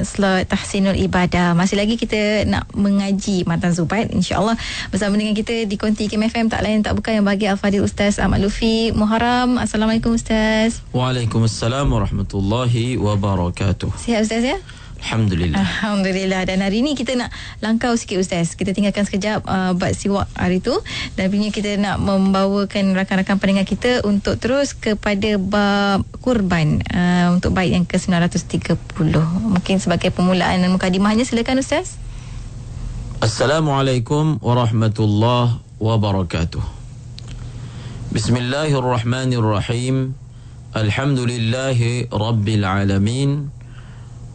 slot Tahsinul Ibadah. Masih lagi kita nak mengaji Matan Zubat, insya-Allah bersama dengan kita di Konti KMFM, tak lain tak bukan yang bagi Al-Fadhil Ustaz Ahmad Lutfi Muharram. Assalamualaikum Ustaz. Waalaikumsalam warahmatullahi wabarakatuh. Sihat Ustaz ya? Alhamdulillah. Dan hari ni kita nak langkau sikit Ustaz. Kita tinggalkan sekejap bab siwak hari tu, dan sebenarnya kita nak membawakan rakan-rakan pendengar kita untuk terus kepada bab kurban untuk bait yang ke-930. Mungkin sebagai permulaan dan mukadimahnya, silakan Ustaz. Assalamualaikum warahmatullahi wabarakatuh. Bismillahirrahmanirrahim. Alhamdulillahi rabbil alamin.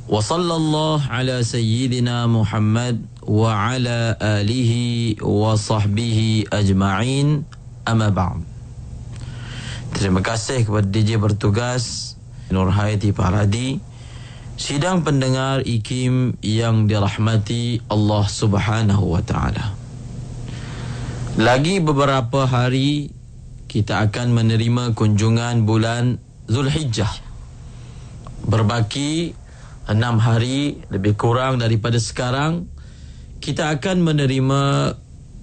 Wa sallallahu ala sayyidina Muhammad wa ala alihi wa sahbihi ajma'in, amma ba'd. Terima kasih kepada DJ bertugas Nurhayati Paradi, sidang pendengar IKIM yang dirahmati Allah Subhanahu wa taala. Lagi beberapa hari kita akan menerima kunjungan bulan Zulhijjah. Berbaki 6 hari lebih kurang daripada sekarang, kita akan menerima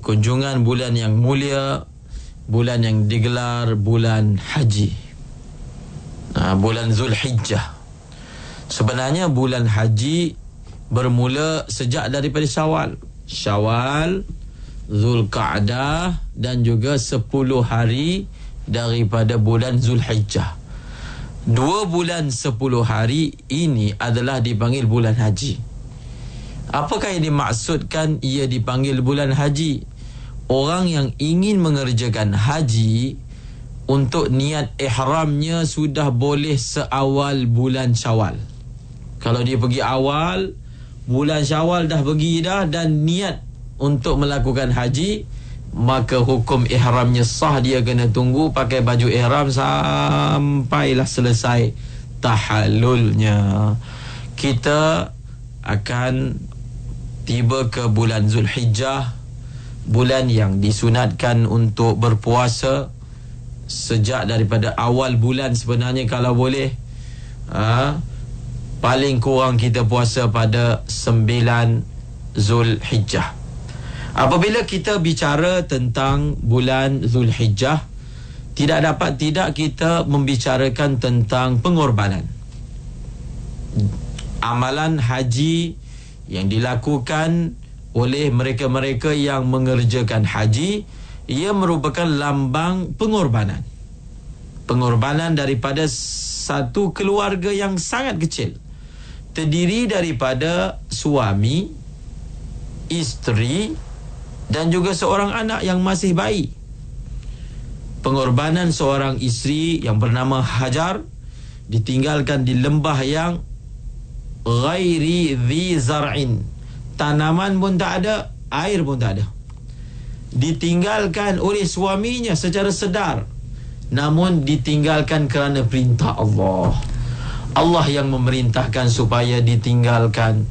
kunjungan bulan yang mulia, bulan yang digelar bulan haji, bulan Zulhijjah. Sebenarnya bulan haji bermula sejak daripada Syawal, Zulqa'dah dan juga 10 hari daripada bulan Zulhijjah. 2 bulan 10 hari ini adalah dipanggil bulan haji. Apakah yang dimaksudkan ia dipanggil bulan haji? Orang yang ingin mengerjakan haji, untuk niat ihramnya sudah boleh seawal bulan Syawal. Kalau dia pergi awal bulan Syawal dah pergi dah dan niat untuk melakukan haji, maka hukum ihramnya sah. Dia kena tunggu pakai baju ihram sampailah selesai tahallulnya. Kita akan tiba ke bulan Zulhijjah, bulan yang disunatkan untuk berpuasa sejak daripada awal bulan. Sebenarnya kalau boleh paling kurang kita puasa pada 9 Zulhijjah. Apabila kita bicara tentang bulan Zulhijjah, tidak dapat tidak kita membicarakan tentang pengorbanan. Amalan haji yang dilakukan oleh mereka-mereka yang mengerjakan haji, ia merupakan lambang pengorbanan. Pengorbanan daripada satu keluarga yang sangat kecil, terdiri daripada suami, isteri dan juga seorang anak yang masih bayi. Pengorbanan seorang isteri yang bernama Hajar, ditinggalkan di lembah yang ghairi dhi zar'in, tanaman pun tak ada, air pun tak ada. Ditinggalkan oleh suaminya secara sedar, namun ditinggalkan kerana perintah Allah. Allah yang memerintahkan supaya ditinggalkan.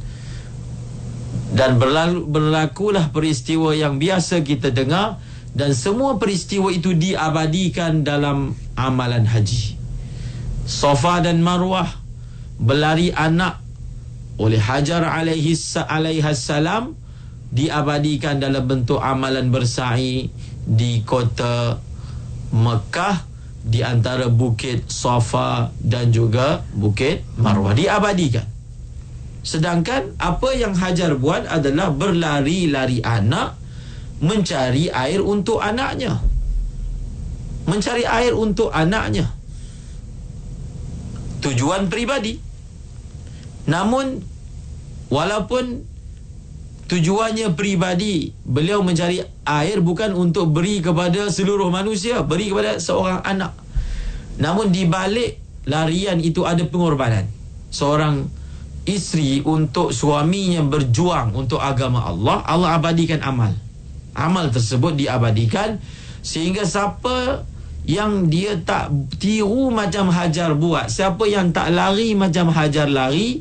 Dan berlakulah peristiwa yang biasa kita dengar, dan semua peristiwa itu diabadikan dalam amalan haji. Safa dan Marwah, berlari anak oleh Hajar alaihassalam, diabadikan dalam bentuk amalan bersa'i di kota Mekah, di antara bukit Safa dan juga bukit Marwah, diabadikan. Sedangkan apa yang Hajar buat adalah berlari-lari anak, mencari air untuk anaknya. Mencari air untuk anaknya, tujuan peribadi. Namun walaupun tujuannya peribadi, beliau mencari air bukan untuk beri kepada seluruh manusia, beri kepada seorang anak. Namun di balik larian itu ada pengorbanan. Seorang isteri untuk suaminya berjuang untuk agama Allah, Allah abadikan amal. Amal tersebut diabadikan, sehingga siapa yang dia tak tiru macam Hajar buat, siapa yang tak lari macam Hajar lari,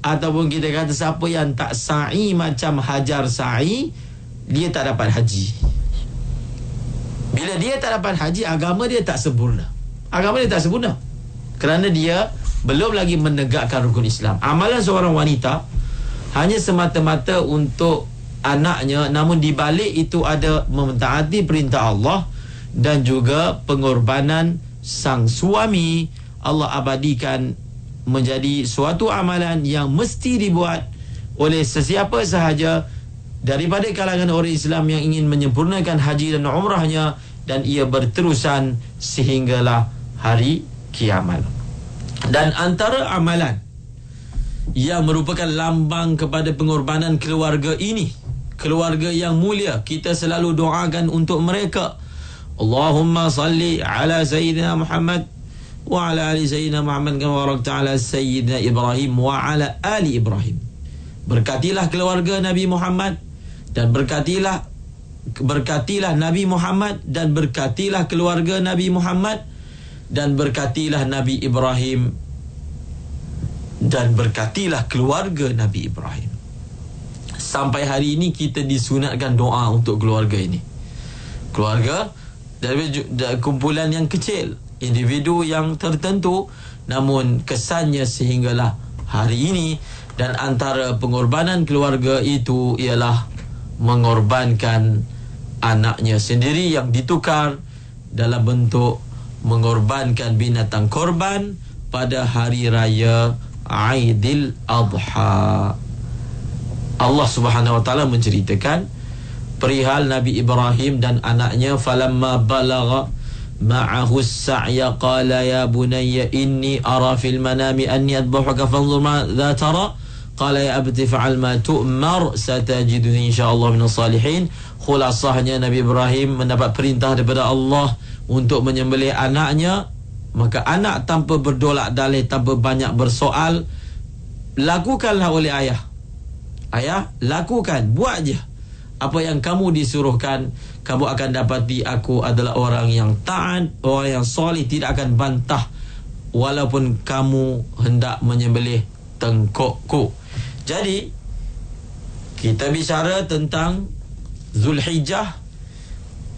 ataupun kita kata siapa yang tak sa'i macam Hajar sa'i, dia tak dapat haji. Bila dia tak dapat haji, agama dia tak sempurna. Agama dia tak sempurna kerana dia belum lagi menegakkan rukun Islam. Amalan seorang wanita hanya semata-mata untuk anaknya, namun di balik itu ada mentaati perintah Allah dan juga pengorbanan sang suami. Allah abadikan menjadi suatu amalan yang mesti dibuat oleh sesiapa sahaja daripada kalangan orang Islam yang ingin menyempurnakan haji dan umrahnya, dan ia berterusan sehinggalah hari kiamat. Dan antara amalan yang merupakan lambang kepada pengorbanan keluarga ini, keluarga yang mulia, kita selalu doakan untuk mereka. Allahumma salli ala Sayyidina Muhammad wa ala ali Sayyidina Muhammad kama barakta ala Sayyidina Ibrahim wa ala ali Ibrahim. Berkatilah keluarga Nabi Muhammad dan berkatilah Nabi Muhammad dan berkatilah keluarga Nabi Muhammad dan berkatilah Nabi Ibrahim dan berkatilah keluarga Nabi Ibrahim. Sampai hari ini kita disunatkan doa untuk keluarga ini. Keluarga dari kumpulan yang kecil, individu yang tertentu, namun kesannya sehinggalah hari ini. Dan antara pengorbanan keluarga itu ialah mengorbankan anaknya sendiri yang ditukar dalam bentuk mengorbankan binatang korban pada hari raya Aidil Adha. Allah Subhanahu wa taala menceritakan perihal Nabi Ibrahim dan anaknya, falamma balagha ma'ahu as-sa'ya qala ya bunayya inni ara fil manami anni adbahuka fanzur madza tara qala ya abti fa'al ma tu'mar satajiduni insyaallah minas salihin. Khulasahnya Nabi Ibrahim mendapat perintah daripada Allah untuk menyembelih anaknya, maka anak tanpa berdolak dalih, tanpa banyak bersoal, lakukanlah oleh ayah. Ayah, lakukan, buat je apa yang kamu disuruhkan. Kamu akan dapati aku adalah orang yang taat, orang yang soleh, tidak akan bantah walaupun kamu hendak menyembelih tengkokku. Jadi kita bicara tentang Zulhijjah,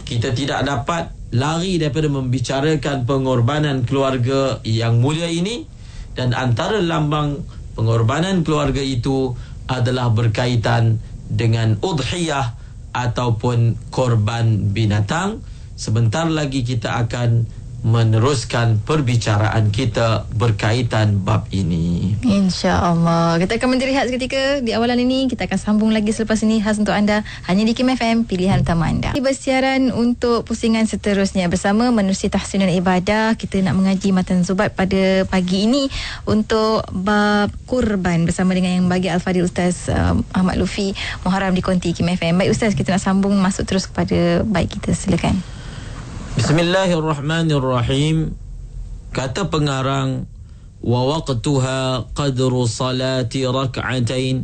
kita tidak dapat lari daripada membicarakan pengorbanan keluarga yang mulia ini. Dan antara lambang pengorbanan keluarga itu adalah berkaitan dengan udhiyah ataupun korban binatang. Sebentar lagi kita akan meneruskan perbicaraan kita berkaitan bab ini, InsyaAllah. Kita akan menjerehat seketika di awalan ini. Kita akan sambung lagi selepas ini, khas untuk anda, hanya di Kim FM, pilihan utama anda. Bersiaran untuk pusingan seterusnya bersama Menerusi Tahsinul Ibadah. Kita nak mengaji Matan Zubat pada pagi ini untuk bab kurban bersama dengan yang bagi Al-Fadhil Ustaz Ahmad Lufi Muharram di Konti Kim FM. Baik Ustaz, kita nak sambung masuk terus kepada baik kita, silakan. Bismillahirrahmanirrahim. Kata pengarang, wa waqtuha qadru salati rak'atain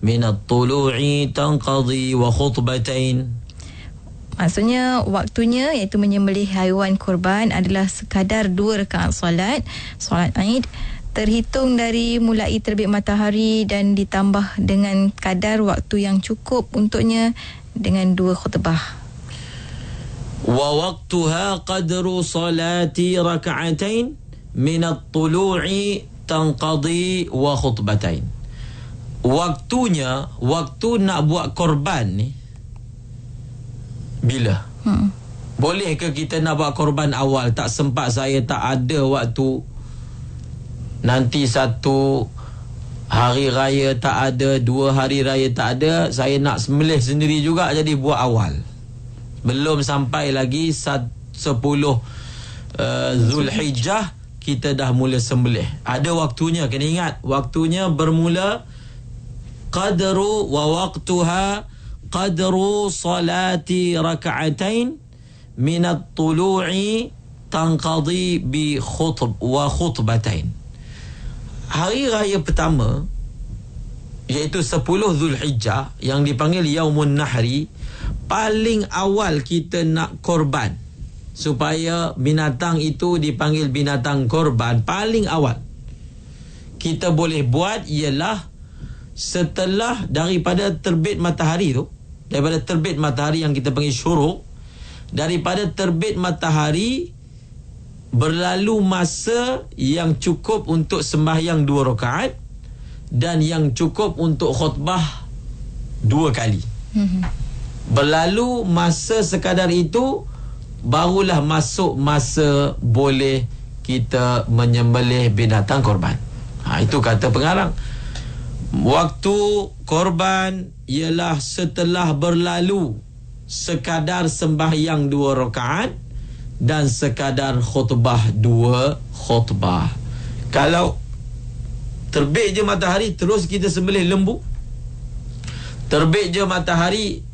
min at-tulu'i tanqadi wa khutbatain. Maksudnya waktunya iaitu menyembelih haiwan kurban adalah sekadar 2 rakaat solat Aid, terhitung dari mulai terbit matahari dan ditambah dengan kadar waktu yang cukup untuknya dengan 2 khutbah. Wa waqtuha qadru salati rak'atain min at-tulu'i tanqadi wa khutbatain. Waktunya, waktu nak buat korban ni bila? Boleh ke kita nak buat korban awal? Tak sempat, saya tak ada waktu. Nanti 1 hari raya tak ada, 2 hari raya tak ada, saya nak sembelih sendiri juga, jadi buat awal. Belum sampai lagi 10 Zulhijjah kita dah mula sembelih. Ada waktunya, kena ingat. Waktunya bermula qadru wa waqtuha qadru salati rak'atain min at-tulu'i tanqadi bi khutbatain. Hari raya pertama iaitu 10 Zulhijjah yang dipanggil Yaumun Nahri, paling awal kita nak korban supaya binatang itu dipanggil binatang korban. Paling awal kita boleh buat ialah setelah daripada terbit matahari tu, daripada terbit matahari yang kita panggil syuruk, daripada terbit matahari berlalu masa yang cukup untuk sembahyang 2 rakaat dan yang cukup untuk khutbah 2 kali. Berlalu masa sekadar itu, barulah masuk masa boleh kita menyembelih binatang korban. Itu kata pengarang. Waktu korban ialah setelah berlalu sekadar sembahyang 2 rakaat dan sekadar khutbah 2 khutbah. Kalau terbit je matahari terus kita sembelih lembu, terbit je matahari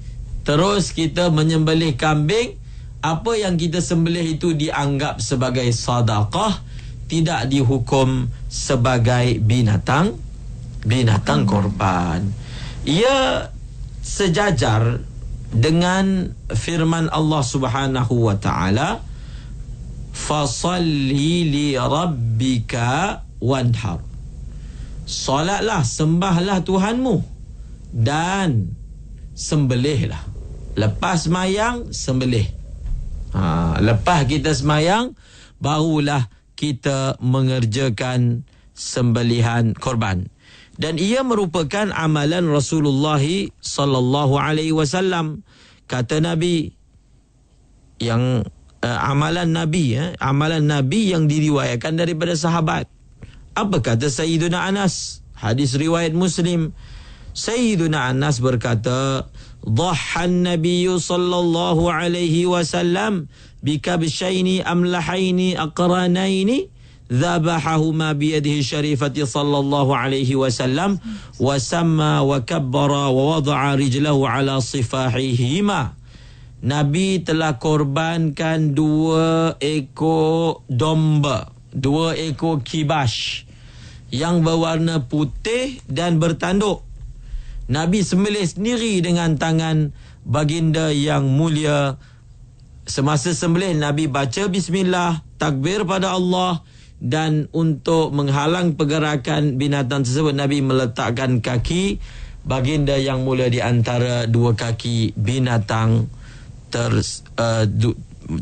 terus kita menyembelih kambing, apa yang kita sembelih itu dianggap sebagai sedekah, tidak dihukum sebagai binatang korban. Ia sejajar dengan firman Allah Subhanahu wa taala, fasalli li rabbika wanhar. Solatlah, sembahlah Tuhanmu dan sembelihlah. Lepas sembahyang sembelih. Lepas kita sembahyang barulah kita mengerjakan sembelihan korban. Dan ia merupakan amalan Rasulullah sallallahu alaihi wasallam. Kata Nabi yang amalan Nabi yang diriwayatkan daripada sahabat. Apa kata Sayyiduna Anas? Hadis riwayat Muslim. Sayyiduna Anas berkata, "Dhahhan Nabiyyu sallallahu alaihi wasallam bikabshaini amlahaini aqranaini." ذبحهما بيده الشريفة صلى الله عليه وسلم وسمى وكبر ووضع رجله على صفاحهما. Nabi telah korbankan 2 ekor domba, 2 ekor kibash yang berwarna putih dan bertanduk. Nabi sembelih sendiri dengan tangan baginda yang mulia. Semasa sembelih, Nabi baca bismillah, takbir pada Allah, dan untuk menghalang pergerakan binatang tersebut, Nabi meletakkan kaki baginda yang mulia di antara 2 kaki binatang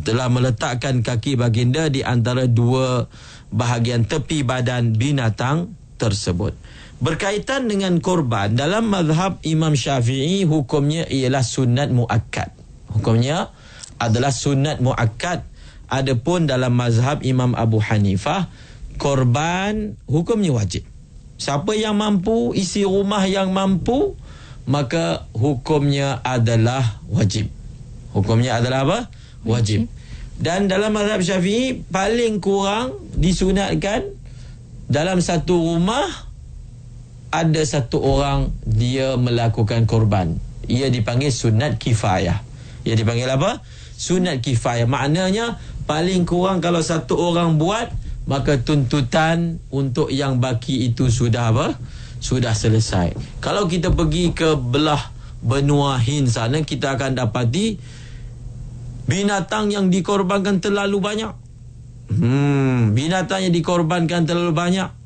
telah meletakkan kaki baginda di antara 2 bahagian tepi badan binatang tersebut. Berkaitan dengan korban, dalam mazhab Imam Syafi'i hukumnya ialah sunat muakkad. Hukumnya adalah sunat muakkad. Adapun dalam mazhab Imam Abu Hanifah, korban hukumnya wajib. Siapa yang mampu, isi rumah yang mampu, maka hukumnya adalah wajib. Hukumnya adalah apa? Wajib. Dan dalam mazhab Syafi'i, paling kurang disunatkan dalam satu rumah ada 1 orang dia melakukan korban. Ia dipanggil sunat kifayah. Ia dipanggil apa? Sunat kifayah. Maknanya paling kurang kalau 1 orang buat, maka tuntutan untuk yang baki itu sudah apa? Sudah selesai. Kalau kita pergi ke belah benua Hind sana, kita akan dapati binatang yang dikorbankan terlalu banyak. Binatang yang dikorbankan terlalu banyak.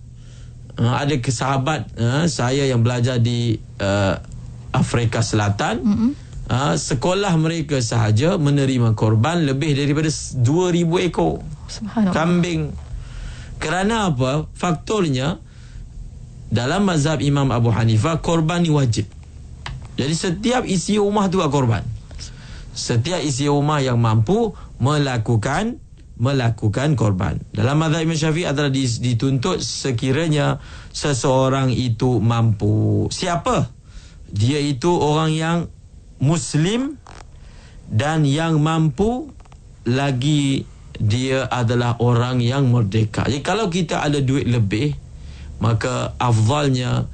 Ada sahabat saya yang belajar di Afrika Selatan. Sekolah mereka sahaja menerima korban lebih daripada 2,000 ekor kambing. Kerana apa? Faktornya, dalam mazhab Imam Abu Hanifah, korban ni wajib. Jadi setiap isi rumah tu korban. Setiap isi rumah yang mampu melakukan korban. Dalam mazhab Imam Syafi'i adalah dituntut sekiranya seseorang itu mampu. Siapa? Dia itu orang yang Muslim dan yang mampu, lagi dia adalah orang yang merdeka. Jadi kalau kita ada duit lebih, maka afdalnya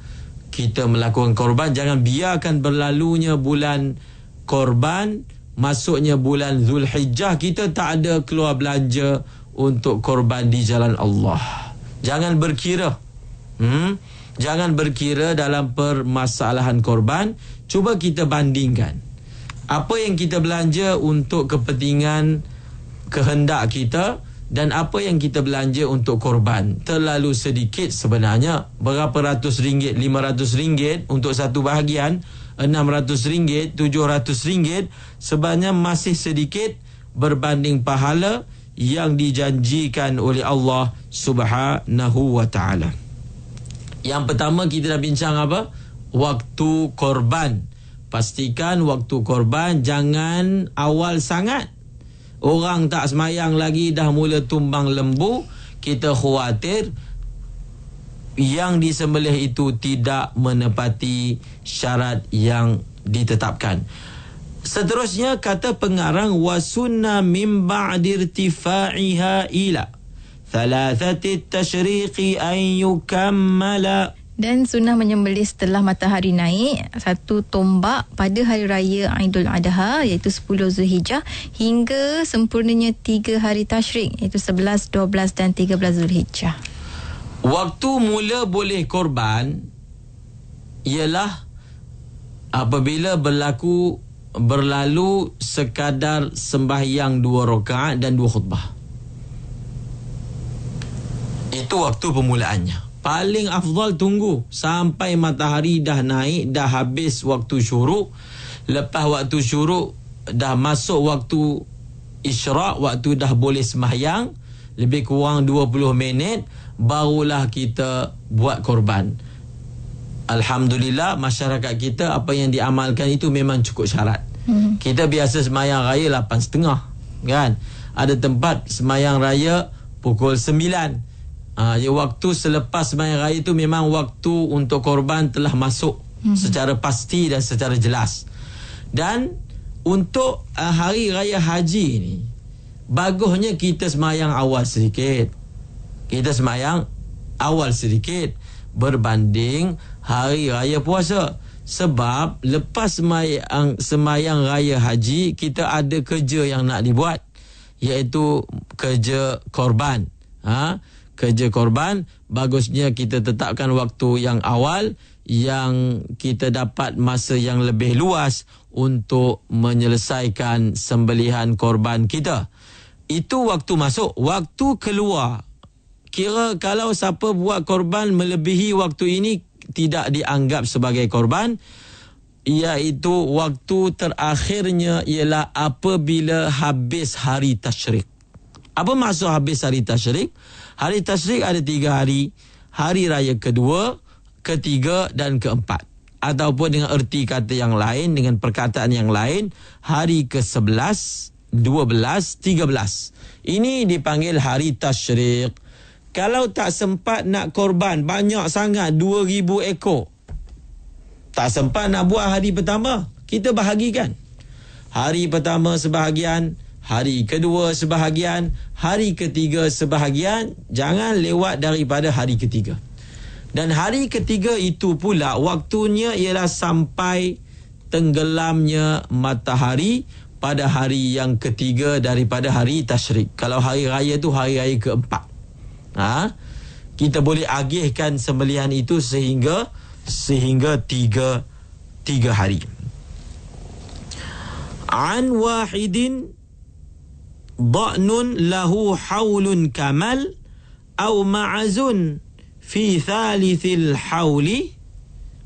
kita melakukan korban. Jangan biarkan berlalunya bulan korban, masuknya bulan Zulhijjah, kita tak ada keluar belanja untuk korban di jalan Allah. Jangan berkira. Jangan berkira dalam permasalahan korban. Cuba kita bandingkan apa yang kita belanja untuk kepentingan kehendak kita dan apa yang kita belanja untuk korban. Terlalu sedikit sebenarnya. Berapa ratus ringgit, 500 ringgit untuk satu bahagian, 600 ringgit, 700 ringgit, sebenarnya masih sedikit berbanding pahala yang dijanjikan oleh Allah Subhanahu wa ta'ala. Yang pertama kita dah bincang apa? Waktu korban. Pastikan waktu korban jangan awal sangat. Orang tak semayang lagi dah mula tumbang lembu, kita khawatir yang disembelih itu tidak menepati syarat yang ditetapkan. Seterusnya kata pengarang, wasunna min ba'di irtifa'iha ila thalathati tashriqi an yukammala. Dan sunnah menyembelih setelah matahari naik 1 tombak pada hari raya Aidul Adha iaitu 10 Zulhijjah hingga sempurnanya 3 hari tasyrik iaitu 11, 12 dan 13 Zulhijjah. Waktu mula boleh korban ialah apabila berlalu sekadar sembahyang 2 rakaat dan 2 khutbah. Itu waktu permulaannya. Paling afdal tunggu sampai matahari dah naik, dah habis waktu syuruk. Lepas waktu syuruk dah masuk waktu isyraq, waktu dah boleh sembahyang, lebih kurang 20 minit, barulah kita buat korban. Alhamdulillah, masyarakat kita apa yang diamalkan itu memang cukup syarat. Kita biasa sembahyang raya 8.30, kan? Ada tempat sembahyang raya pukul 9. Waktu selepas sembahyang raya itu memang waktu untuk korban telah masuk secara pasti dan secara jelas. Dan untuk hari raya haji ni, bagusnya kita sembahyang awal sedikit. Berbanding hari raya puasa. Sebab lepas sembahyang raya haji, kita ada kerja yang nak dibuat, iaitu kerja korban. Kerja korban, bagusnya kita tetapkan waktu yang awal, yang kita dapat masa yang lebih luas untuk menyelesaikan sembelihan korban kita. Itu waktu masuk. Waktu keluar, kira kalau siapa buat korban melebihi waktu ini tidak dianggap sebagai korban, iaitu waktu terakhirnya ialah apabila habis hari tasyrik. Apa maksud habis hari tasyrik? Hari tasyrik ada 3 hari. Hari raya kedua, ketiga dan keempat. Ataupun dengan erti kata yang lain, dengan perkataan yang lain, hari ke-11, 12, 13. Ini dipanggil hari tasyrik. Kalau tak sempat nak korban banyak sangat, 2,000 ekor, tak sempat nak buat hari pertama, kita bahagikan. Hari pertama sebahagian, hari kedua sebahagian, hari ketiga sebahagian, jangan lewat daripada hari ketiga. Dan hari ketiga itu pula waktunya ialah sampai tenggelamnya matahari pada hari yang ketiga daripada hari tasyrik. Kalau hari raya tu hari raya keempat. Kita boleh agihkan sembelihan itu sehingga 3 hari. An wahidin Da'nun lahu haulun kamal Au ma'azun Fi thalithil hauli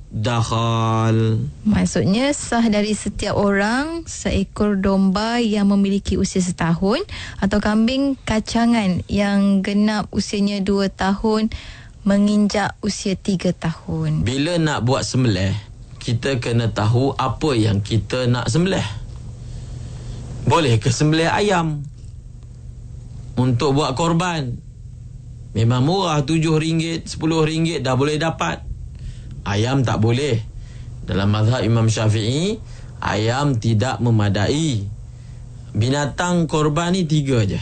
Dakhal. Maksudnya sah dari setiap orang seekor domba yang memiliki usia 1 tahun atau kambing kacangan yang genap usianya 2 tahun menginjak usia 3 tahun. Bila nak buat sembelih, kita kena tahu apa yang kita nak sembelih. Boleh ke sembelih ayam untuk buat korban? Memang murah, RM7, RM10 dah boleh dapat. Ayam tak boleh. Dalam mazhab Imam Syafi'i, ayam tidak memadai. Binatang korban ni 3 je: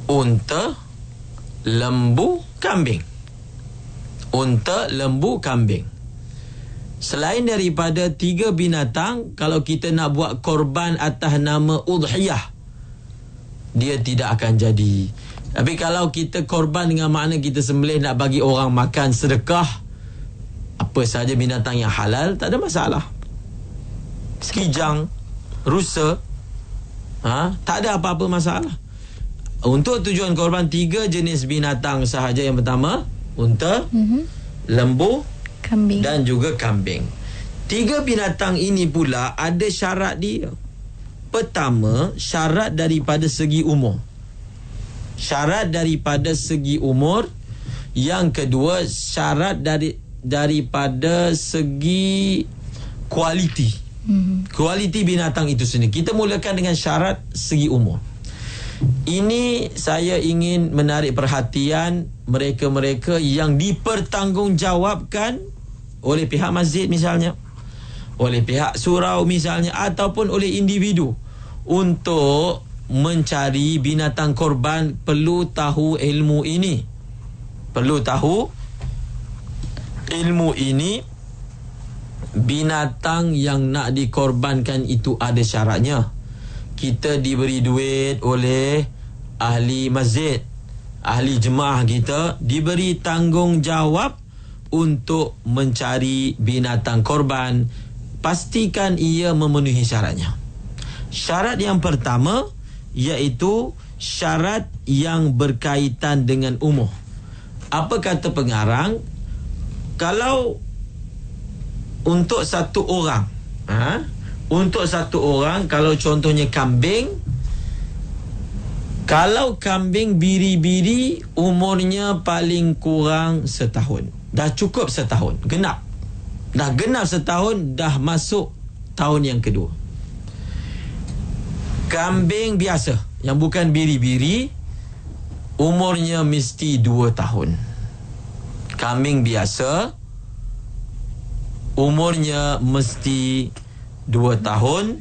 unta, lembu, kambing. Unta, lembu, kambing. Selain daripada 3 binatang, kalau kita nak buat korban atas nama udhiyah, dia tidak akan jadi. Tapi kalau kita korban dengan makna kita sembelih nak bagi orang makan, sedekah, apa sahaja binatang yang halal, tak ada masalah. Kijang, rusa, tak ada apa-apa masalah. Untuk tujuan korban 3 jenis binatang sahaja. Yang pertama, unta, lembu, kambing dan juga kambing. 3 binatang ini pula ada syarat dia. Pertama, syarat daripada segi umur. Syarat daripada segi umur, Yang kedua, syarat daripada segi kualiti. Kualiti binatang itu sendiri. Kita mulakan dengan syarat segi umur. Ini saya ingin menarik perhatian mereka-mereka yang dipertanggungjawabkan oleh pihak masjid misalnya, oleh pihak surau misalnya, ataupun oleh individu untuk mencari binatang korban. Perlu tahu ilmu ini. Perlu tahu ilmu ini. Binatang yang nak dikorbankan itu ada syaratnya. Kita diberi duit oleh ahli masjid, ahli jemaah kita, diberi tanggungjawab untuk mencari binatang korban. Pastikan ia memenuhi syaratnya. Syarat yang pertama iaitu syarat yang berkaitan dengan umur. Apa kata pengarang? Kalau untuk satu orang, untuk satu orang, kalau contohnya kambing, kalau kambing biri-biri umurnya paling kurang setahun, dah cukup setahun, genap, dah genap setahun, dah masuk tahun yang kedua. Kambing biasa yang bukan biri-biri umurnya mesti 2 tahun. Kambing biasa umurnya mesti 2 tahun.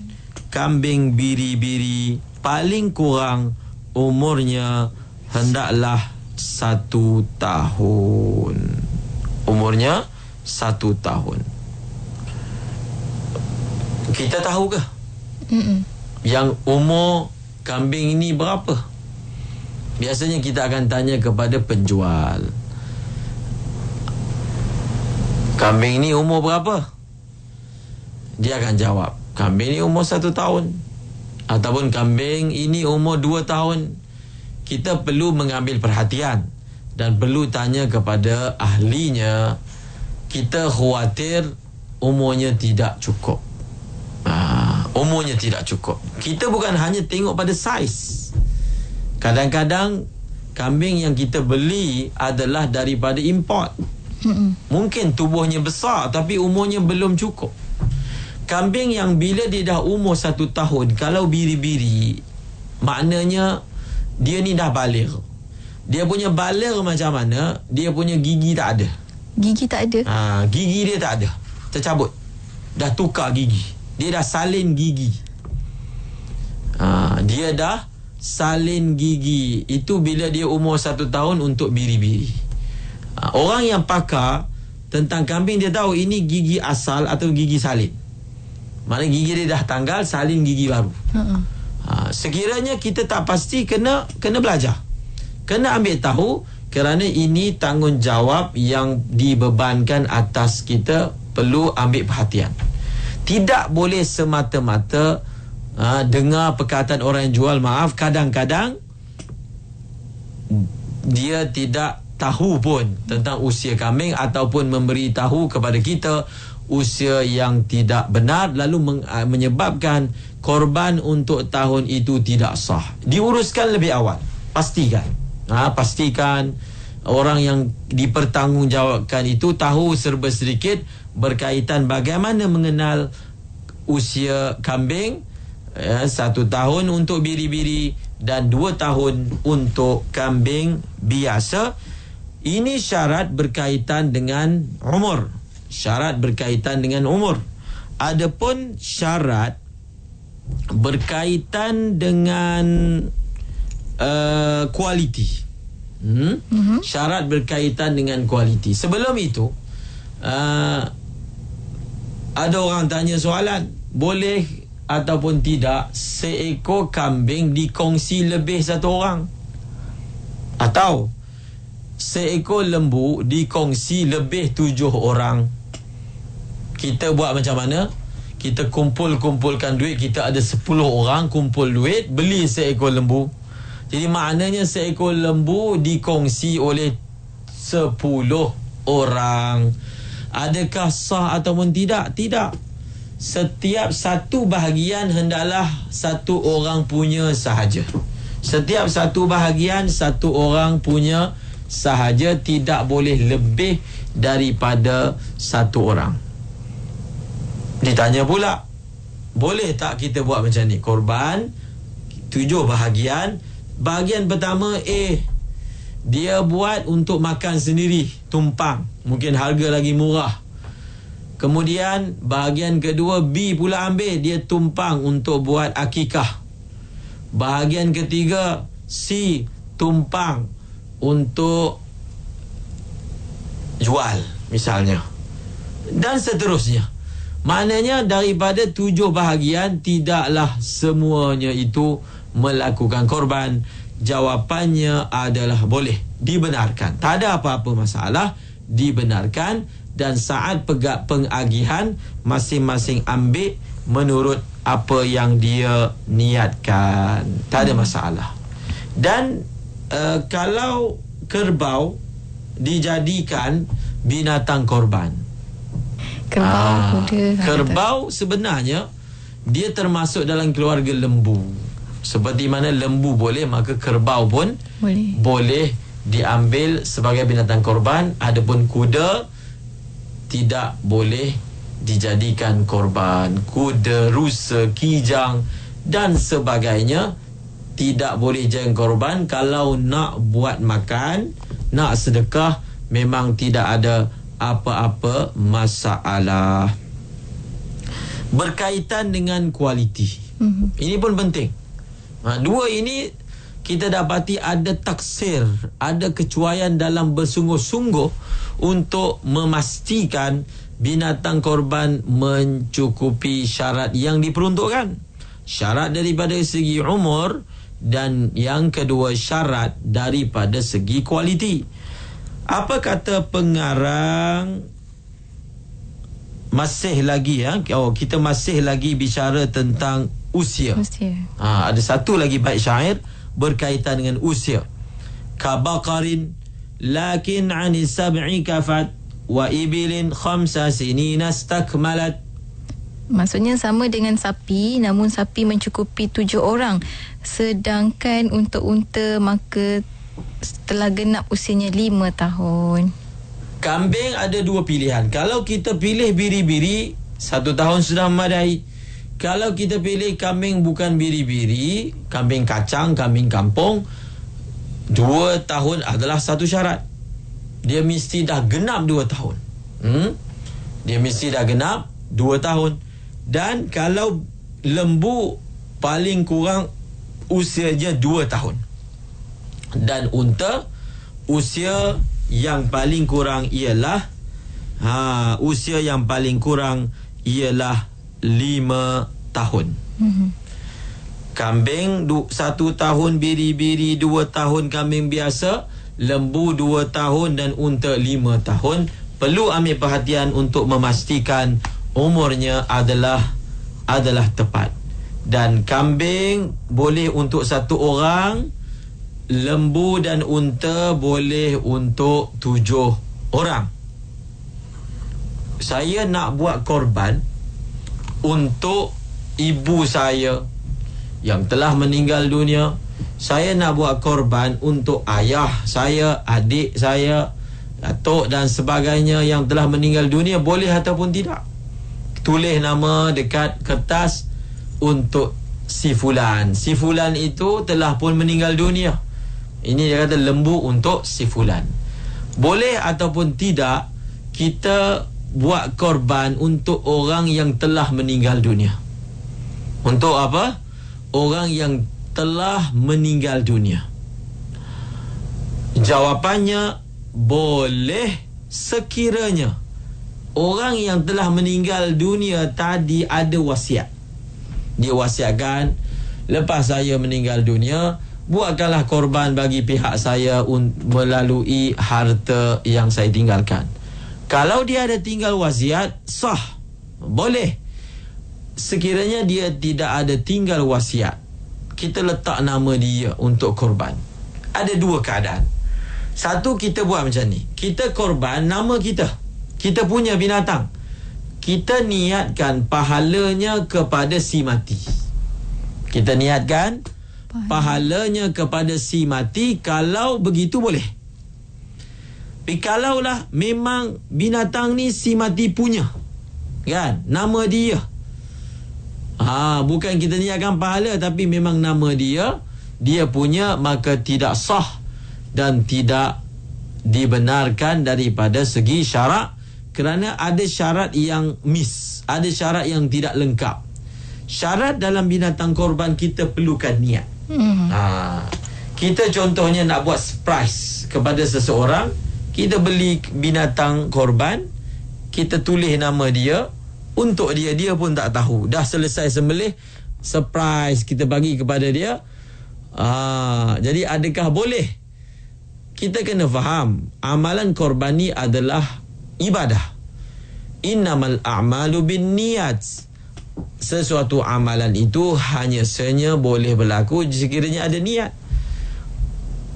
Kambing biri-biri paling kurang umurnya hendaklah 1 tahun. Umurnya 1 tahun. Kita tahu ke yang umur kambing ini berapa? Biasanya kita akan tanya kepada penjual, kambing ni umur berapa? Dia akan jawab, kambing ni umur 1 tahun, ataupun kambing ini umur 2 tahun. Kita perlu mengambil perhatian dan perlu tanya kepada ahlinya. Kita khawatir umurnya tidak cukup. Umurnya tidak cukup. Kita bukan hanya tengok pada saiz. Kadang-kadang kambing yang kita beli adalah daripada import. Mungkin tubuhnya besar tapi umurnya belum cukup. Kambing yang bila dia dah umur 1 tahun, kalau biri-biri, maknanya dia ni dah baligh. Dia punya baligh macam mana? Dia punya gigi tak ada. Gigi tak ada? Gigi dia tak ada, tercabut. Dah tukar gigi. Dia dah salin gigi. Dia dah salin gigi. Itu bila dia umur 1 tahun untuk biri-biri. Orang yang pakar tentang kambing, dia tahu ini gigi asal atau gigi salin. Maknanya gigi dia dah tanggal, salin gigi baru. Sekiranya kita tak pasti, kena belajar, kena ambil tahu, kerana ini tanggungjawab yang dibebankan atas kita. Perlu ambil perhatian. Tidak boleh semata-mata dengar perkataan orang yang jual, maaf, kadang-kadang dia tidak tahu pun tentang usia kambing, ataupun memberitahu kepada kita usia yang tidak benar, lalu menyebabkan korban untuk tahun itu tidak sah. Diuruskan lebih awal. Pastikan. Pastikan orang yang dipertanggungjawabkan itu tahu serba sedikit berkaitan bagaimana mengenal usia kambing. 1 tahun untuk biri-biri dan 2 tahun untuk kambing biasa. Ini syarat berkaitan dengan umur. Syarat berkaitan dengan umur. Adapun syarat berkaitan dengan kualiti. Syarat berkaitan dengan kualiti. Sebelum itu, ada orang tanya soalan, boleh ataupun tidak seekor kambing dikongsi lebih 1 orang, atau seekor lembu dikongsi lebih 7 orang. Kita buat macam mana? Kita kumpulkan duit. Kita ada 10 orang, kumpul duit, beli seekor lembu. Jadi maknanya seekor lembu dikongsi oleh 10 orang. Adakah sah ataupun tidak? Tidak. Setiap satu bahagian hendaklah 1 orang punya sahaja. Setiap satu bahagian 1 orang punya sahaja, tidak boleh lebih daripada 1 orang. Ditanya pula, boleh tak kita buat macam ni? Korban 7 bahagian. Bahagian pertama dia buat untuk makan sendiri, tumpang, mungkin harga lagi murah. Kemudian bahagian kedua B pula ambil, dia tumpang untuk buat akikah. Bahagian ketiga C tumpang untuk jual misalnya, dan seterusnya. Maknanya daripada 7 bahagian, tidaklah semuanya itu melakukan korban. Jawapannya adalah boleh, dibenarkan, tak ada apa-apa masalah, dibenarkan. Dan saat pengagihan, masing-masing ambil menurut apa yang dia niatkan, tak ada masalah. Dan kalau kerbau dijadikan binatang korban, kerbau sebenarnya dia termasuk dalam keluarga lembu. Seperti mana lembu boleh, maka kerbau pun boleh diambil sebagai binatang korban. Adapun kuda tidak boleh dijadikan korban. Kuda, rusa, kijang dan sebagainya tidak boleh jadi korban. Kalau nak buat makan, nak sedekah, memang tidak ada apa-apa masalah. Berkaitan dengan kualiti, ini pun penting. Dua ini kita dapati ada taksir, ada kecuaian dalam bersungguh-sungguh untuk memastikan binatang korban mencukupi syarat yang diperuntukkan. Syarat daripada segi umur, dan yang kedua syarat daripada segi kualiti. Apa kata pengarang? Masih lagi kita masih lagi bicara tentang usia. Ada satu lagi bait syair berkaitan dengan usia. Kabaqarin lakin 'ani sab'i kafat wa ibilin 5 sinina istakmalat. Maksudnya sama dengan sapi, namun sapi mencukupi 7 orang. Sedangkan untuk unta maka telah genap usianya 5 tahun. Kambing ada 2 pilihan. Kalau kita pilih biri-biri, 1 tahun sudah memadai. Kalau kita pilih kambing bukan biri-biri, kambing kacang, kambing kampung, 2 tahun adalah satu syarat. Dia mesti dah genap 2 tahun. Dia mesti dah genap 2 tahun. Dan kalau lembu, paling kurang usianya 2 tahun. Dan unta, usia yang paling kurang ialah usia yang paling kurang ialah 5 tahun. Kambing 1 tahun, biri-biri 2 tahun kambing biasa, lembu 2 tahun dan unta 5 tahun. Perlu ambil perhatian untuk memastikan umurnya adalah tepat. Dan kambing boleh untuk 1 orang, lembu dan unta boleh untuk 7 orang. Saya nak buat korban untuk ibu saya yang telah meninggal dunia. Saya nak buat korban untuk ayah saya, adik saya, datuk dan sebagainya yang telah meninggal dunia. Boleh ataupun tidak. Tulis nama dekat kertas untuk si fulan. Si fulan itu telah pun meninggal dunia. Ini dia kata lembu untuk si fulan. Boleh ataupun tidak kita buat korban untuk orang yang telah meninggal dunia. Untuk apa? Orang yang telah meninggal dunia. Jawapannya boleh sekiranya orang yang telah meninggal dunia tadi ada wasiat. Dia wasiatkan, lepas saya meninggal dunia, buatkanlah korban bagi pihak saya melalui harta yang saya tinggalkan. Kalau dia ada tinggal wasiat, sah, boleh. Sekiranya dia tidak ada tinggal wasiat, kita letak nama dia untuk korban. Ada 2 keadaan. Satu, kita buat macam ni. Kita korban nama kita. Kita punya binatang. Kita niatkan pahalanya kepada si mati. Kita niatkan pahalanya kepada si mati. Kalau begitu boleh. Tapi kalaulah memang binatang ni si mati punya, kan, nama dia, bukan kita niatkan pahala, tapi memang nama dia punya, maka tidak sah dan tidak dibenarkan daripada segi syarak, kerana ada syarat yang ada syarat yang tidak lengkap. Syarat dalam binatang korban kita perlukan niat. Kita contohnya nak buat surprise kepada seseorang, kita beli binatang korban, kita tulis nama dia untuk dia pun tak tahu. Dah selesai sembelih, surprise kita bagi kepada dia. Jadi adakah boleh? Kita kena faham, amalan korban ni adalah ibadah. Innamal a'malu bin niyat. Sesuatu amalan itu hanya saja boleh berlaku sekiranya ada niat.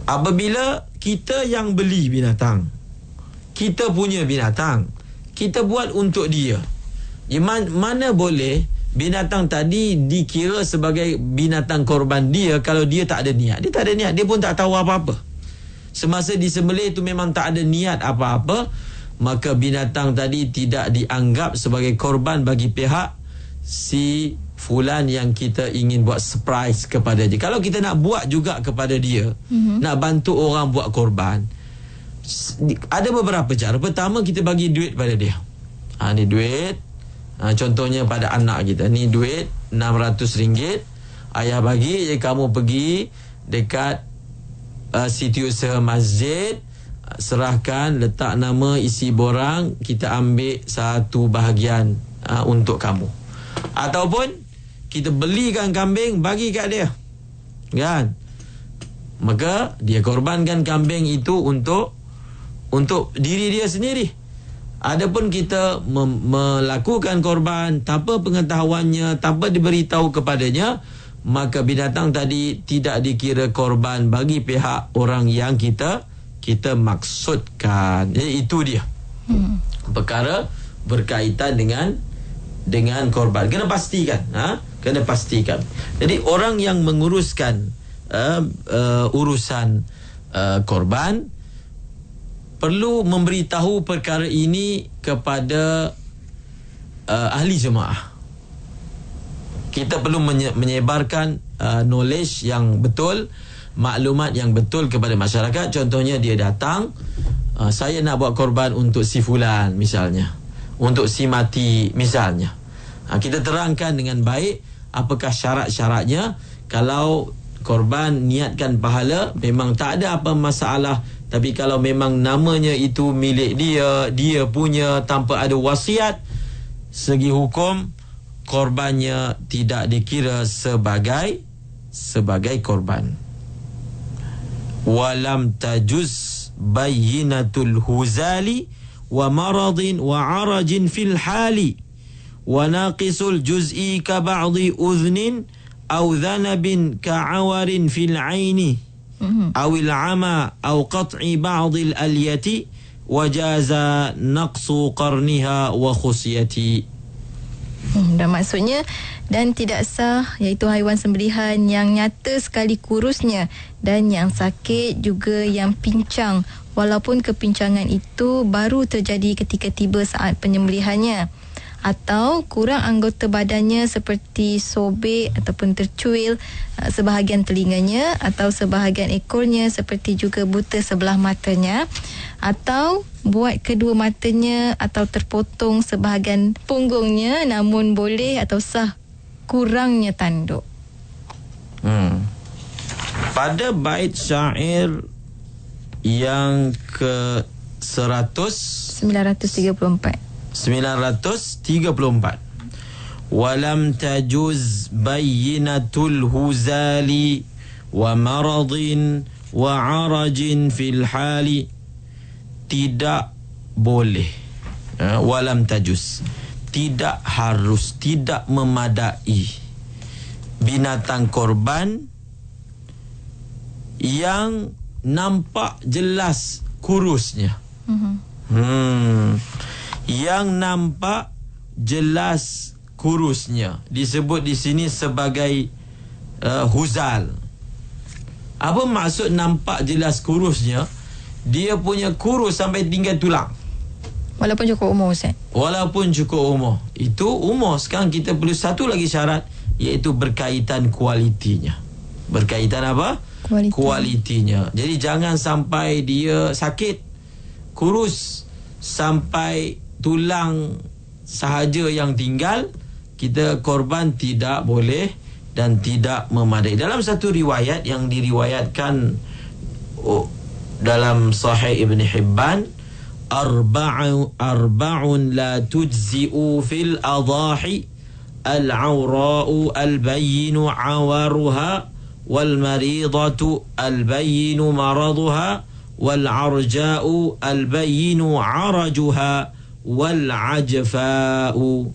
Apabila kita yang beli binatang, kita punya binatang, kita buat untuk dia, mana boleh binatang tadi dikira sebagai binatang korban dia kalau dia tak ada niat? Dia tak ada niat, dia pun tak tahu apa-apa. Semasa disembelih itu memang tak ada niat apa-apa, maka binatang tadi tidak dianggap sebagai korban bagi pihak si fulan yang kita ingin buat surprise kepada dia. Kalau kita nak buat juga kepada dia, nak bantu orang buat korban, ada beberapa cara. Pertama, kita bagi duit pada dia. Ni duit, contohnya pada anak kita, ni duit RM600, ayah bagi, kamu pergi dekat setiausaha masjid, serahkan, letak nama, isi borang, kita ambil satu bahagian untuk kamu. Ataupun kita belikan kambing, bagi kat dia, kan? Maka dia korbankan kambing itu untuk diri dia sendiri. Adapun kita melakukan korban tanpa pengetahuannya, tanpa diberitahu kepadanya, maka binatang tadi tidak dikira korban bagi pihak orang yang kita maksudkan. Jadi itu dia perkara berkaitan dengan korban. Kena pastikan, kena pastikan. Jadi orang yang menguruskan urusan korban perlu memberitahu perkara ini kepada ahli jemaah. Kita perlu menyebarkan knowledge yang betul, maklumat yang betul kepada masyarakat. Contohnya dia datang, saya nak buat korban untuk si fulan misalnya, untuk si mati misalnya. Kita terangkan dengan baik apakah syarat-syaratnya. Kalau korban niatkan pahala, memang tak ada apa masalah. Tapi kalau memang namanya itu milik dia punya, tanpa ada wasiat, segi hukum korbannya tidak dikira sebagai korban. Walam tajuz bayyinatul huzali wa maradin wa arajin fil hali wa naqisul juz'i ka ba'di udhnin aw dhanabin ka awarin fil aini awil ama aw qat'i ba'dil aliyati wajaza naqsu qarniha wa khusyati. Dan maksudnya, dan tidak sah, iaitu haiwan sembelihan yang nyata sekali kurusnya dan yang sakit juga yang pincang, walaupun kepincangan itu baru terjadi ketika tiba saat penyembelihannya, atau kurang anggota badannya seperti sobek ataupun tercuil sebahagian telinganya atau sebahagian ekornya, seperti juga buta sebelah matanya, atau buat kedua matanya, atau terpotong sebahagian punggungnya, namun boleh atau sah kurangnya tanduk. Pada bait syair yang ke 934 walam tajuz bayyinatul huzali wa maradin wa arajin fil hali. Tidak boleh, walam tajuz, tidak harus, tidak memadai binatang korban yang nampak jelas kurusnya. Yang nampak jelas kurusnya disebut di sini sebagai huzal. Apa maksud nampak jelas kurusnya? dia punya kurus sampai tinggal tulang. Walaupun cukup umur, Ustaz. Walaupun cukup umur. Itu umur. Sekarang kita perlu satu lagi syarat, iaitu berkaitan kualitinya. Berkaitan apa? Kualitinya. Jadi jangan sampai dia sakit, kurus sampai tulang sahaja yang tinggal, kita korban tidak boleh dan tidak memadai. Dalam satu riwayat yang diriwayatkan dalam Sahih Ibn Hibban, arba'un la tujzi'u fil adahi al-awra'u al-bayyinu awaruha wal maridatu al-bayyinu maraduha wal arja'u al-bayyinu arajuha wal ajfa'u.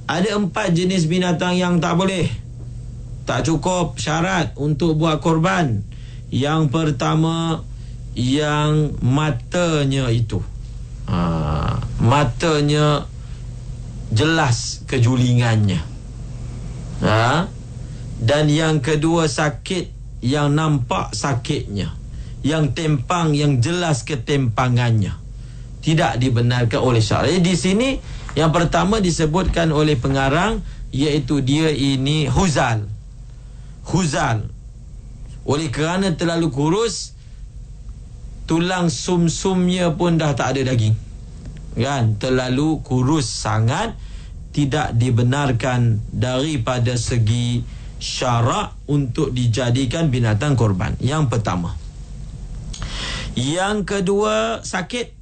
Ada 4 jenis binatang yang tak boleh, tak cukup syarat untuk buat korban. Yang pertama, yang matanya itu, matanya jelas kejulingannya, dan yang kedua, sakit yang nampak sakitnya, yang tempang yang jelas ketempangannya, tidak dibenarkan oleh syarak. Di sini yang pertama disebutkan oleh pengarang, iaitu dia ini huzal. Oleh kerana terlalu kurus, tulang sumsumnya pun dah tak ada daging, kan? Terlalu kurus sangat, tidak dibenarkan daripada segi syarak untuk dijadikan binatang korban. Yang pertama. Yang kedua, sakit.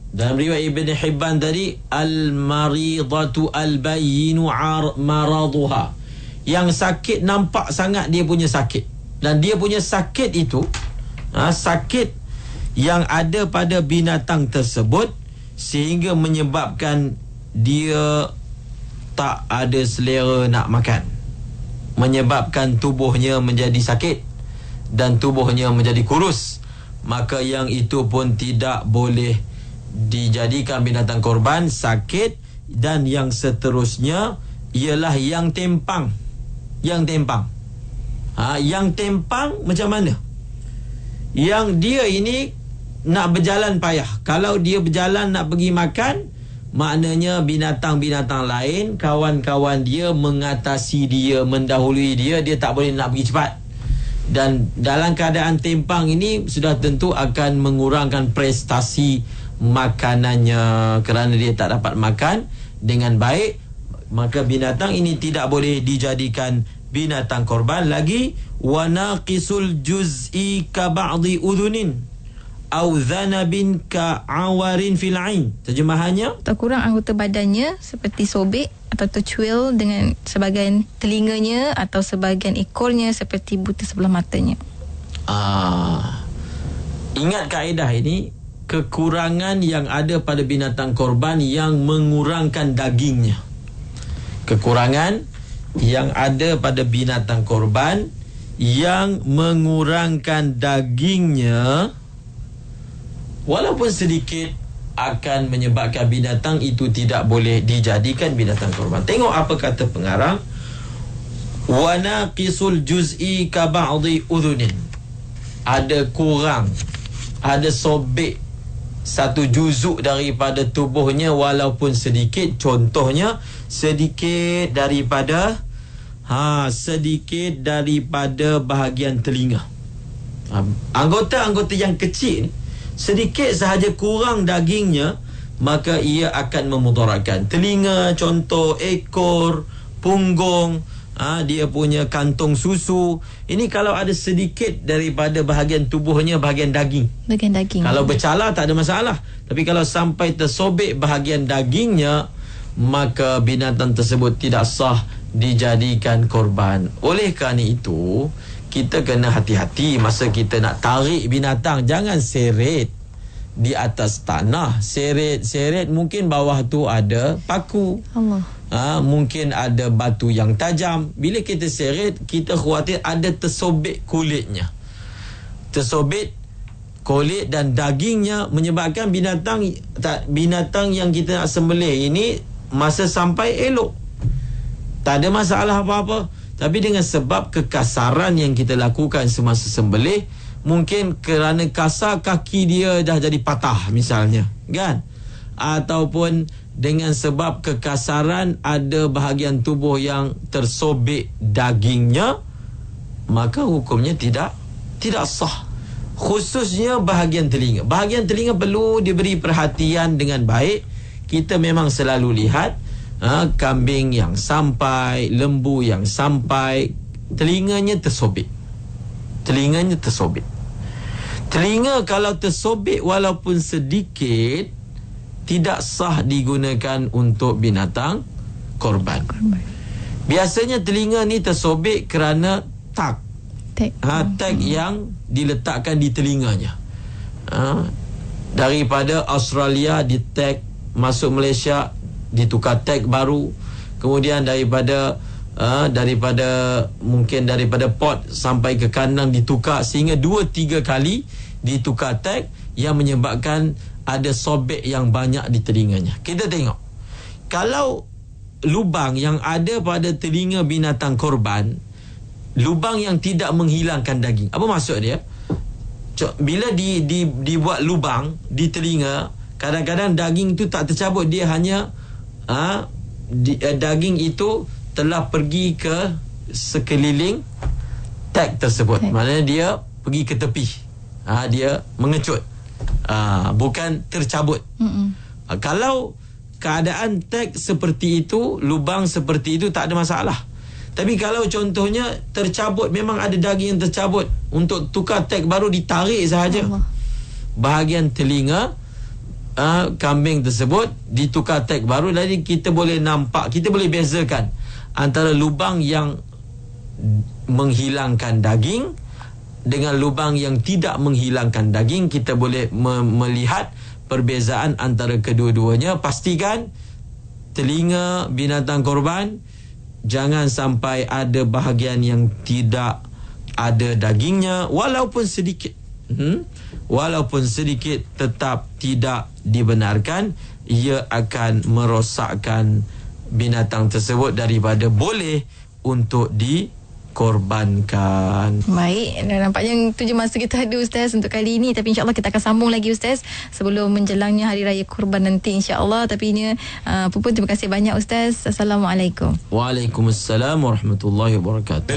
Dalam riwayat Ibn Hibban tadi, al-maridatu al-bayyinu maraduha. Yang sakit nampak sangat dia punya sakit, dan dia punya sakit itu sakit yang ada pada binatang tersebut sehingga menyebabkan dia tak ada selera nak makan, menyebabkan tubuhnya menjadi sakit dan tubuhnya menjadi kurus. Maka yang itu pun tidak boleh dijadikan binatang korban. Sakit. Dan yang seterusnya ialah yang tempang. Yang tempang macam mana? Yang dia ini nak berjalan payah. Kalau dia berjalan nak pergi makan, maknanya binatang-binatang lain, kawan-kawan dia mengatasi dia, mendahului dia, dia tak boleh nak pergi cepat. Dan dalam keadaan tempang ini sudah tentu akan mengurangkan prestasi makanannya, kerana dia tak dapat makan dengan baik. Maka binatang ini tidak boleh dijadikan binatang korban. Lagi, wa naqisul juz'i ka ba'dhi udhunin au dhanabin ka awarin fil ain. Terjemahannya, atau kurang anggota badannya seperti sobek atau tercuil dengan sebahagian telinganya atau sebahagian ekornya seperti buta sebelah matanya. Ingat kaedah ini, kekurangan yang ada pada binatang korban yang mengurangkan dagingnya. Kekurangan yang ada pada binatang korban yang mengurangkan dagingnya, walaupun sedikit, akan menyebabkan binatang itu tidak boleh dijadikan binatang korban. Tengok apa kata pengarang, wa naqisul juz'i ka ba'dhi udhunin. Ada kurang, ada sobek satu juzuk daripada tubuhnya walaupun sedikit. Contohnya, sedikit daripada bahagian telinga. Anggota-anggota yang kecil ni, sedikit sahaja kurang dagingnya, maka ia akan memudaratkan. Telinga contoh, ekor, punggung, dia punya kantung susu. Ini kalau ada sedikit daripada bahagian tubuhnya, bahagian daging. Kalau bercala tak ada masalah. Tapi kalau sampai tersobek bahagian dagingnya, maka binatang tersebut tidak sah dijadikan korban. Oleh kerana itu, kita kena hati-hati masa kita nak tarik binatang. Jangan seret di atas tanah. Seret mungkin bawah tu ada paku. Allah. Mungkin ada batu yang tajam. Bila kita seret, kita khawatir ada tersobek kulitnya. Tersobek kulit dan dagingnya, menyebabkan binatang yang kita nak sembelih ini masa sampai elok, tak ada masalah apa-apa. Tapi dengan sebab kekasaran yang kita lakukan semasa sembelih, mungkin kerana kasar kaki dia dah jadi patah misalnya, kan? Ataupun dengan sebab kekasaran ada bahagian tubuh yang tersobek dagingnya, maka hukumnya tidak sah. Khususnya bahagian telinga. Bahagian telinga perlu diberi perhatian dengan baik. Kita memang selalu lihat kambing yang sampai, lembu yang sampai, telinganya tersobek. Telinga kalau tersobek walaupun sedikit, tidak sah digunakan untuk binatang korban. Biasanya telinga ni tersobek kerana tag yang diletakkan di telinganya. Daripada Australia di tag, masuk Malaysia ditukar tag baru, kemudian daripada port sampai ke kandang ditukar, sehingga 2-3 kali ditukar tag yang menyebabkan ada sobek yang banyak di telinganya. Kita tengok, kalau lubang yang ada pada telinga binatang korban, lubang yang tidak menghilangkan daging. Apa maksud dia? Bila dibuat lubang di telinga, kadang-kadang daging itu tak tercabut, dia hanya daging itu telah pergi ke sekeliling tag tersebut. Maknanya dia pergi ke tepi. Dia mengecut. Bukan tercabut. Kalau keadaan tag seperti itu, lubang seperti itu, tak ada masalah. Tapi kalau contohnya tercabut, memang ada daging yang tercabut, untuk tukar tag baru ditarik sahaja bahagian telinga kambing tersebut, ditukar tag baru. Jadi kita boleh nampak, kita boleh bezakan antara lubang yang menghilangkan daging dengan lubang yang tidak menghilangkan daging. Kita boleh melihat perbezaan antara kedua-duanya. Pastikan telinga binatang korban jangan sampai ada bahagian yang tidak ada dagingnya, walaupun sedikit. Walaupun sedikit, tetap tidak dibenarkan. Ia akan merosakkan binatang tersebut daripada boleh untuk dikorbankan. Baik, nampaknya itu je masa kita ada, Ustaz, untuk kali ini. Tapi insyaAllah kita akan sambung lagi, Ustaz, sebelum menjelangnya Hari Raya Kurban nanti, insyaAllah. Tapi ini Pupun, terima kasih banyak, Ustaz. Assalamualaikum. Waalaikumsalam warahmatullahi wabarakatuh.